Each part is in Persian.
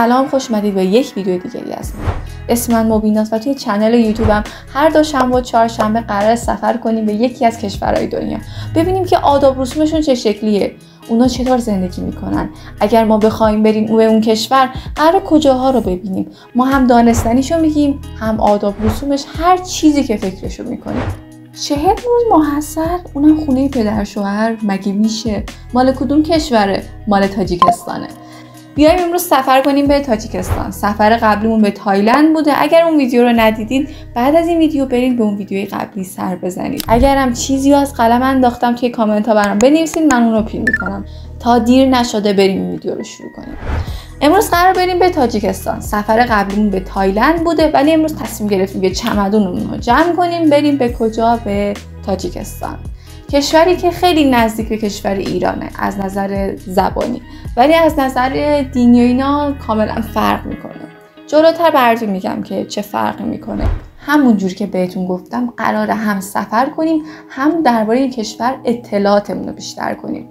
سلام، خوش اومدید به یک ویدیو دیگه از من. اسم من مبیناست و توی چنل یوتیوبم هر دوشنبه و چهارشنبه قرار سفر کنیم به یکی از کشورهای دنیا، ببینیم که آداب رسومشون چه شکلیه، اونا چطور زندگی میکنن. اگر ما بخوایم بریم به اون کشور قرار کجاها رو ببینیم، ما هم دانستنیشو میگیم، هم آداب رسومش، هر چیزی که فکرشو میکنیم. 40 روز محصر، اونم خونه پدر شوهر، مگه میشه؟ مال کدوم کشوره؟ مال تاجیکستانه. بیایم امروز سفر کنیم به تاجیکستان. سفر قبلیمون به تایلند بوده. اگر اون ویدیو رو ندیدین، بعد از این ویدیو برید به اون ویدیوی قبلی سر بزنید. اگرم چیزی از قلم انداختم توی کامنت ها برام بنویسید، من اون رو پین میکنم تا دیر نشده بریم این ویدیو رو شروع کنیم. امروز قرار بریم به تاجیکستان. سفر قبلیمون به تایلند بوده، ولی امروز تصمیم گرفتیم که چمدونمون رو جمع کنیم بریم به کجا؟ به تاجیکستان. کشوری که خیلی نزدیک به کشور ایرانه از نظر زبانی، ولی از نظر دینی و اینا کاملا فرق میکنه. جلوتر براتون میگم که چه فرقی میکنه. همونجور که بهتون گفتم قراره هم سفر کنیم، هم درباره این کشور اطلاعاتمون رو بیشتر کنیم.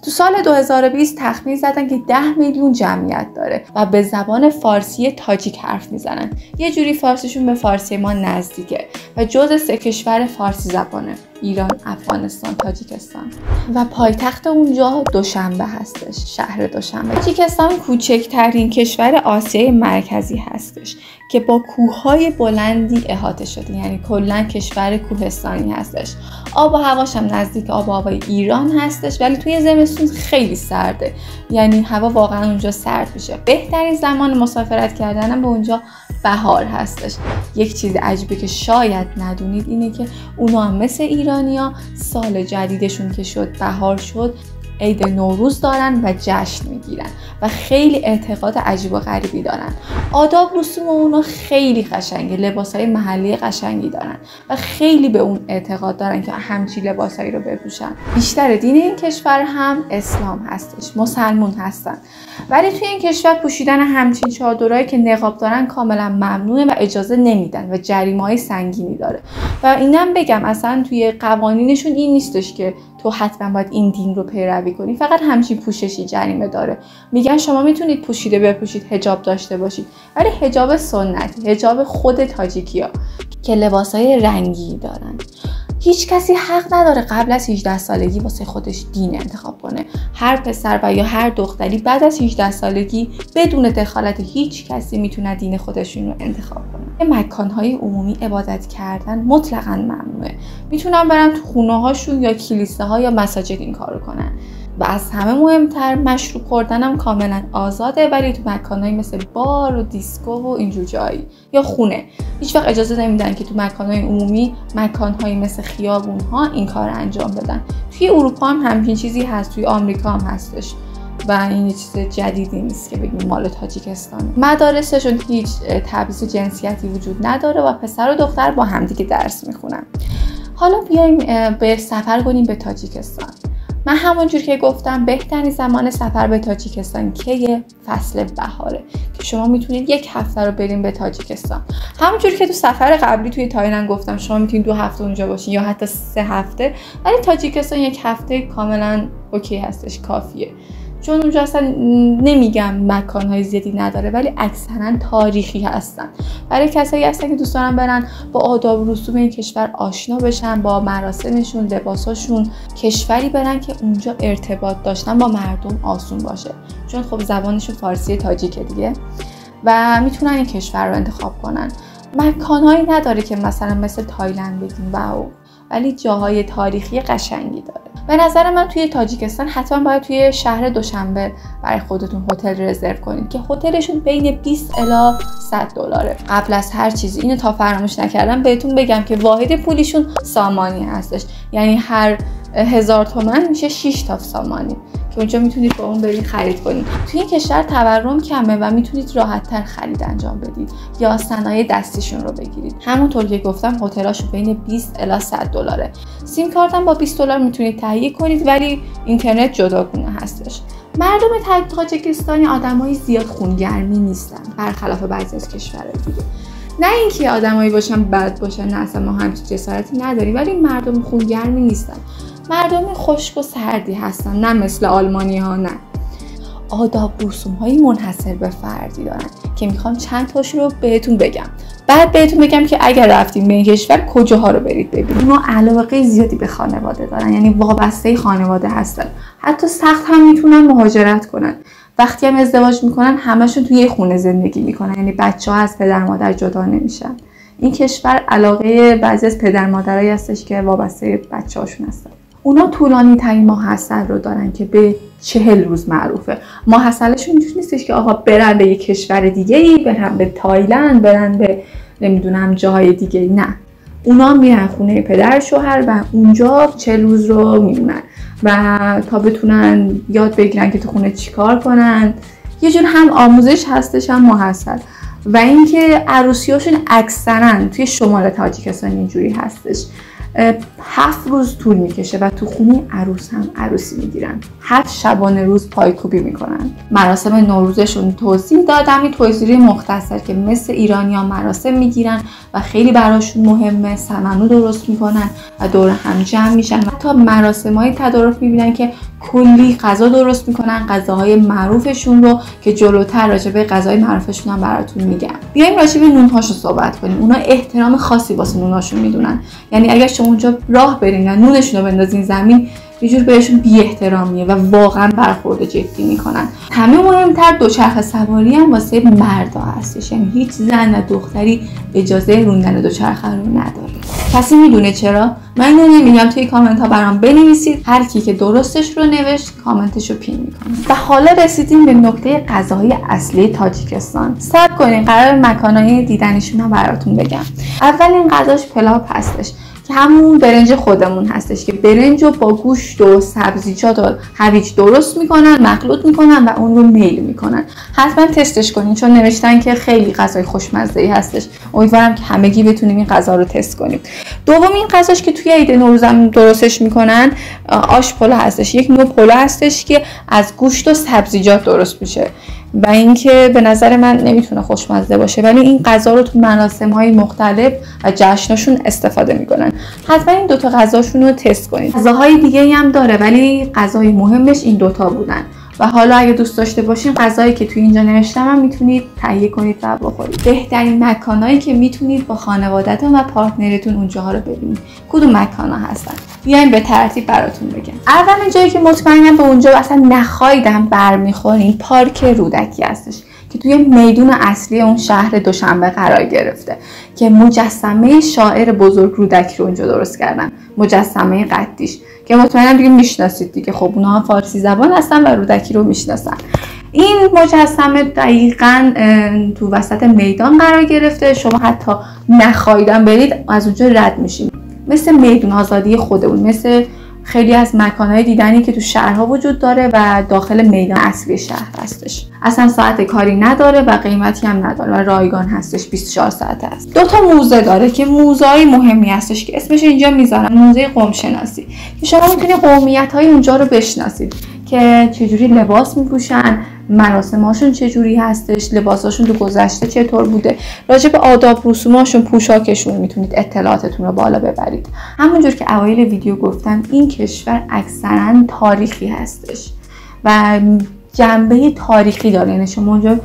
تو سال 2020 تخمین زدن که 10 میلیون جمعیت داره و به زبان فارسی تاجیک حرف میزنن. یه جوری فارسیشون به فارسی ما نزدیکه و جزء 3 کشور فارسی زبانه: ایران، افغانستان، تاجیکستان. و پایتخت اونجا دوشنبه هستش، شهر دوشنبه. تاجیکستان کوچکترین کشور آسیای مرکزی هستش که با کوههای بلندی احاطه شده، یعنی کلا کشور کوهستانی هستش. آب و هواش هم نزدیک آب و هوای ایران هستش، ولی توی زمستون خیلی سرده، یعنی هوا واقعا اونجا سرد میشه. بهترین زمان مسافرت کردنم به اونجا بهار هستش. یک چیز عجیبه که شاید ندونید اینه که اونا هم مثل ایرانیا سال جدیدشون که شد بهار شد، عید نوروز دارن و جشن میگیرن و خیلی اعتقاد عجیب و غریبی دارن. آداب رسوم اونا خیلی قشنگه، لباسای محلی قشنگی دارن و خیلی به اون اعتقاد دارن که همچین لباسایی رو بپوشن. بیشتر دین این کشور هم اسلام هستش، مسلمون هستن، ولی توی این کشور پوشیدن همچین چادرایی که نقاب دارن کاملا ممنوعه و اجازه نمیدن و جریمه‌های سنگینی داره. و اینم بگم اصلا توی قوانینشون این نیستش که تو حتما باید این دین رو پیروی کنی، فقط همچین پوششی جریمه داره. میگن شما میتونید پوشیده بپوشید، حجاب داشته باشید، ولی حجاب سنتی، حجاب خود تاجیکیا که لباسای رنگی دارن. هیچ کسی حق نداره قبل از 18 سالگی واسه خودش دین انتخاب کنه. هر پسر و یا هر دختری بعد از 18 سالگی بدون دخالت هیچ کسی میتونه دین خودشون رو انتخاب کنه. مکان‌های عمومی عبادت کردن مطلقاً ممنوعه. میتونن برن تو خونه‌هاشون یا کلیساها یا مساجد این کارو کنن. و از همه مهمتر مشروب خوردن هم کاملا آزاده، ولی تو مکان‌هایی مثل بار و دیسکو و اینجور جایی یا خونه هیچ وقت اجازه نمیدن که تو مکان‌های عمومی، مکان‌هایی مثل خیابون‌ها این کار انجام بدن. توی اروپا هم همین چیزی هست، توی آمریکا هم هستش و این چیز جدیدی نیست که بگیم مال تاجیکستان. مدارسشون هیچ تبعیض جنسیتی وجود نداره و پسر و دختر با همدیگه درس میخونن. حالا بیایم به سفر کنیم به تاجیکستان. من همونجور که گفتم بهترین زمان سفر به تاجیکستان که فصل بهاره که شما میتونید 1 هفته رو بریم به تاجیکستان. همونجور که تو سفر قبلی توی تایلند گفتم شما میتونید 2 هفته اونجا باشین یا حتی 3 هفته، ولی تاجیکستان 1 هفته کاملا اوکی هستش، کافیه. چون اونجا اصلا نمیگم مکان‌های زیادی نداره، ولی اکثرا تاریخی هستن. برای کسایی هستن که دوست دارن برن با آداب و رسوم این کشور آشنا بشن، با مراسمشون، لباساشون، کشوری برن که اونجا ارتباط داشتن با مردم آسون باشه، چون خب زبانشون فارسی تاجیکه دیگه و میتونن این کشور رو انتخاب کنن. مکان‌هایی نداره که مثلا مثل تایلند بگیم واو، ولی جاهای تاریخی قشنگی داره. به نظر من توی تاجیکستان حتما باید توی شهر دوشنبه برای خودتون هتل رزرو کنید که هتلشون بین 20 الی 100 دلاره. قبل از هر چیزی اینو تا فراموش نکردم بهتون بگم که واحد پولیشون سامانی هستش، یعنی هر 1000 تومان میشه 6 تا سامانی که اونجا میتونید با اون برید خرید کنید. توی این کشور تورم کمه و میتونید راحت‌تر خرید انجام بدید یا صنایع دستیشون رو بگیرید. همونطور که گفتم هتلاشون بین 20 الی 100 دلاره. سیم کارت هم با 20 دلار میتونید تهیه کنید، ولی اینترنت جداگونه هستش. مردم تاجیکستانی آدمای زیاد خونگرمی نیستن، برخلاف بعضی از کشورهای دیگه. نه اینکه آدمایی باشن بد باشن، نه اصلا ما همچین جسارتی نداریم، ولی مردم خونگرمی نیستن. مردم خشک و سردی هستن، نه مثل آلمانی ها. نه آداب رسوم‌های منحصر به فردی دارن که میخوام چند تاش رو بهتون بگم. بعد بهتون بگم که اگر رفتین به این کشور کجاها رو برید ببینید. اونا علاقه زیادی به خانواده دارن، یعنی وابسته خانواده هستن. حتی سخت هم میتونن مهاجرت کنن. وقتی هم ازدواج میکنن همشون توی یه خونه زندگی میکنن، یعنی بچه‌ها از پدر مادر جدا نمیشن. این کشور علاقه بعضی از پدر مادرایی هستش که وابسته بچه‌هاشون هستن. اونا طولانی ترین ماه حصل رو دارن که به 40 روز معروفه. ماه حصلشون اینجوری نیستش که آقا برن به یک کشور دیگه‌ای، برن به تایلند، برن به نمیدونم جاهای دیگه. نه، اونا میرن خونه پدر شوهر و اونجا 40 روز رو میمونن و تا بتونن یاد بگیرن که تو خونه چیکار کنن. یه جور هم آموزش هستش هم ماه حصل. و اینکه عروسیاشون اکثرا توی شمال تاجیکستان اینجوری هستش، 7 روز طول میکشه و تو خونه عروس هم عروسی میگیرن. 7 شبانه روز پایکوبی میکنن. مراسم نوروزشون توضیح دادم، این توضیح مختصر که مثل ایرانی‌ها مراسم میگیرن و خیلی براشون مهمه. سمنو درست میکنن و دور هم جمع میشن. حتی مراسم‌های تدارک میبینن که کلی غذا درست میکنن، غذاهای معروفشون رو که جلوتر راجع به غذای معروفشون هم براتون میگم. بیایم راجع به نونهاشون صحبت کنیم. اونا احترام خاصی واسه نونهاشون میدونن. یعنی اگر شما اونجا راه برین و نونشون رو بندازین زمین، یه جور بهشون بی احترامیه و واقعا برخورد جدی میکنن. همه مهمتر دوچرخه سواری هم واسه مردا هستش، یعنی هیچ زن و دختری اجازه روندن دوچرخه رو نداره. کسی میدونه چرا؟ من اینو نمیگم، توی کامنت ها برام بنویسید. هر کی که درستش رو نوشت کامنتش رو پین میکنه. و حالا رسیدیم به نکته غذاهای اصلی تاجیکستان. صبر کنین، قرار مکانهای دیدنیشون رو براتون بگم. اولین غذاش پلاو هستش که همون برنج خودمون هستش که برنج رو با گوشت و سبزیجات و هویج درست میکنن، مخلوط میکنن و اون رو میل میکنن. حتما تستش کنین چون نوشتن که خیلی غذای خوشمزه‌ای هستش. امیدوارم که همگی بتونیم این غذا رو تست کنیم. دومین غذاش که توی عید نوروزم درستش میکنن آش پلو هستش. یک نوع پلو هستش که از گوشت و سبزیجات درست میشه و اینکه به نظر من نمیتونه خوشمزه باشه، ولی این غذا رو تو مراسم‌های مختلف و جشناشون استفاده میکنن. حتما این دوتا غذاشون رو تست کنید. غذاهای دیگه هم داره ولی غذای مهمش این دوتا بودن. و حالا اگه دوست داشته باشین غذایی که توی اینجا نوشتم هم میتونید تهیه کنید و بخورید. بهترین مکانایی که میتونید با خانواده‌تون و پارتنرتون اونجاها رو ببینید کدوم مکانا هستن؟ بیاین به ترتیب براتون بگم. اولین جایی که مطمئنم به اونجا اصلا نخوایدم برمیخورین پارک رودکی هستش که توی میدون اصلی اون شهر دوشنبه قرار گرفته که مجسمه شاعر بزرگ رودکی رو اونجا درست کردن. مجسمه قدیش که مطمئنم دیگه میشناسید دیگه. خب اونها هم فارسی زبان هستن و رودکی رو میشناسن. این مجسمه دقیقاً تو وسط میدان قرار گرفته. شما حتی نخوایدن برید از اونجا رد میشین. مثل میدون آزادی خودمون، مثل خیلی از مکانهای دیدنی که تو شهرها وجود داره و داخل میدان اصلی شهر هستش. اصلا ساعت کاری نداره و قیمتی هم نداره و رایگان هستش، 24 ساعته است. 2 تا موزه داره که موزه‌های مهمی هستش که اسمش اینجا میذارم، موزه قوم شناسی، که شما میتونید قومیت‌های اونجا رو بشناسید که چجوری لباس میپوشن، مراسماشون چجوری هستش، لباساشون تو گذشته چطور بوده، راجع به آداب رسوماشون، پوشاکشون میتونید اطلاعاتتون رو بالا ببرید. همونجور که اوایل ویدیو گفتم این کشور اکثرا تاریخی هستش و جنبه تاریخی داره. یعنی شما اونجا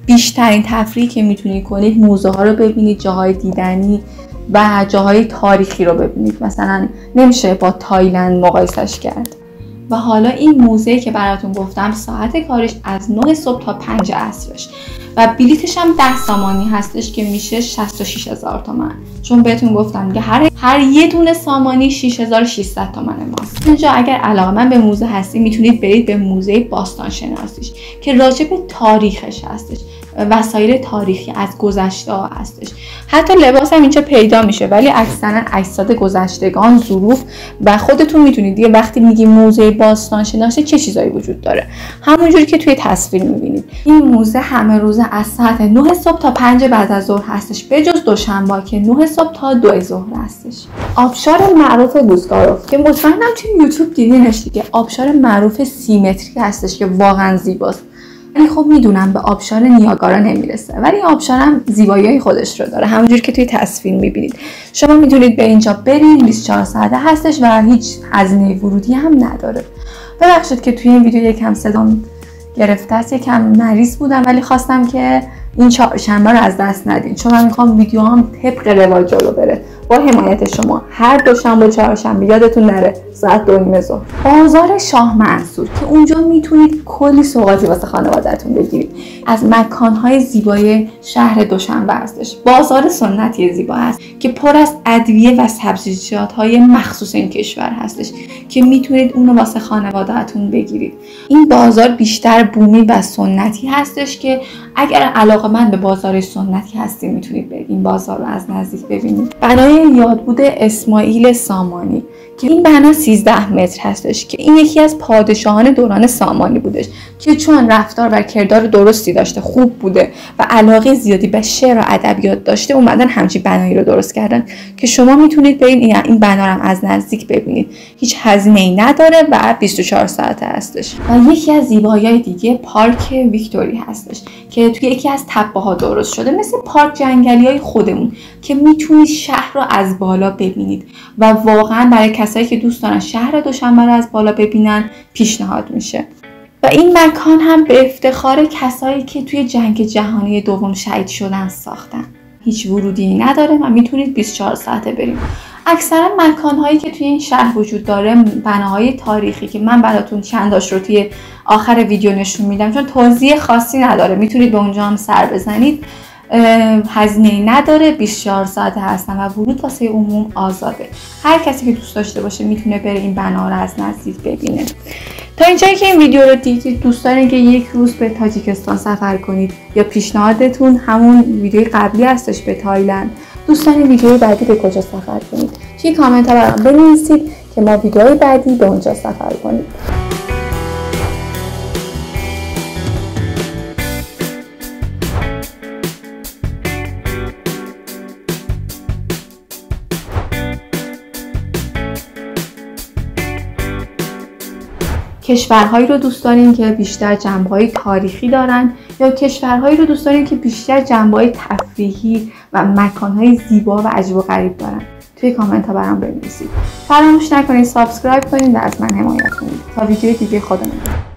بیشترین تفریحی که میتونید کنید موزه ها رو ببینید، جاهای دیدنی و جاهای تاریخی رو ببینید. مثلا نمیشه با تایلند مقایسش کرد. و حالا این موزه که براتون گفتم ساعت کارش از 9 صبح تا 5 عصرش و بلیتش هم 10 سامانی هستش که میشه 66,000 تومان. چون بهتون گفتم که هر یه دونه سامانی 6600 تومان ماست. اینجا اگر علاقه‌مند به موزه هستی میتونید برید به موزه باستان شناسیش که راجع به تاریخش هستش، وسایل تاریخی از گذشته ها هستش. حتی لباس هم اینجا پیدا میشه ولی اکثرا اجساد گذشتگان، ظروف و خودتون میتونید دیگه وقتی میگی موزه باستان شناسی چه چیزایی وجود داره، همونجوری که توی تصویر میبینید. این موزه همه روزه از ساعت 9 صبح تا 5 بعد از ظهر هستش، به جز دوشنبه که 9 صبح تا 2 ظهر هستش. آبشار معروف بوزگاروف که مطمئنم توی یوتیوب دیدینش دیگه، آبشار معروف سیمتری هستش که واقعا زیباست. ولی خب میدونم به آبشار نیاگارا نمیرسه، ولی آبشار هم زیبایی‌های خودش رو داره، همونجوری که توی تصویر میبینید. شما میتونید به اینجا برید، 24 ساعته هستش و هیچ هزینه ورودی هم نداره. ببخشید که توی این ویدیو یکم صدام گرفته است، یکم مریض بودم ولی خواستم که این چهارشنبه رو از دست ندین، چون من میخوام ویدیوام طبق رواج جلو بره با حمایت شما. هر دوشنبه و چهارشنبه یادتون نره ساعت 2:30 ظهر بازار شاه منصور که اونجا میتونید کلی سوغاتی واسه خانواده‌تون بگیرید. از مکان‌های زیبای شهر دوشنبه هستش. بازار سنتی زیبا هست که پر از ادویه و سبزیجات‌های مخصوص این کشور هستش که میتونید اونو واسه خانواده‌تون بگیرید. این بازار بیشتر بومی و سنتی هستش که اگر علاقه‌مند به بازار سنتی هستید میتونید برید این بازار رو از نزدیک ببینید. بنای یادبود اسماعیل سامانی که این بنا 13 متر هستش که این یکی از پادشاهان دوران سامانی بودش که چون رفتار و کردار درستی داشته، خوب بوده و علاقه زیادی به شعر و ادبیات داشته، اومدن همچین بنایی رو درست کردن که شما میتونید برید این بنا رو از نزدیک ببینید. هیچ هزینه‌ای نداره و 24 ساعته هستش. و یکی از زیبایی‌های دیگه پارک ویکتوری هستش که توی یکی از تپه‌ها درست شده، مثل پارک جنگلی‌های خودمون که میتونید شهر رو از بالا ببینید و واقعا برای کسایی که دوست دارن شهر دوشنبه رو از بالا ببینن پیشنهاد میشه. و این مکان هم به افتخار کسایی که توی جنگ جهانی دوم شهید شدن ساختن. هیچ ورودی نداره و میتونید 24 ساعته برید. اکثرا مکان‌هایی که توی این شهر وجود داره بناهای تاریخی که من براتون چنداش رو توی آخر ویدیو نشون میدم، چون توضیح خاصی نداره، میتونید به اونجا هم سر بزنید. هزینه‌ای نداره، 24 ساعته هستن و ورود واسه عموم آزاده. هر کسی که دوست داشته باشه میتونه بره این بنا رو از نزدیک ببینه. تا اینجایی که این ویدیو رو دیدید، دوست دارین که یک روز به تاجیکستان سفر کنید یا پیشنهادتون همون ویدیوی قبلی هستش به تایلند، دوست دارین ویدیوی بعدی به کجا سفر کنید؟ توی کامنت ها برام بنویسید که ما ویدیوی بعدی به اونجا سفر کنیم. کشورهایی رو دوست دارین که بیشتر جنبه‌های تاریخی دارن یا کشورهایی رو دوست دارین که بیشتر جنبه‌های تفریحی و مکان‌های زیبا و عجیب و غریب دارن؟ توی کامنت ها برام بنویسید. فراموش نکنید سابسکرایب کنید و از من حمایت کنید. تا ویدیوی دیگه خدا نگهدار.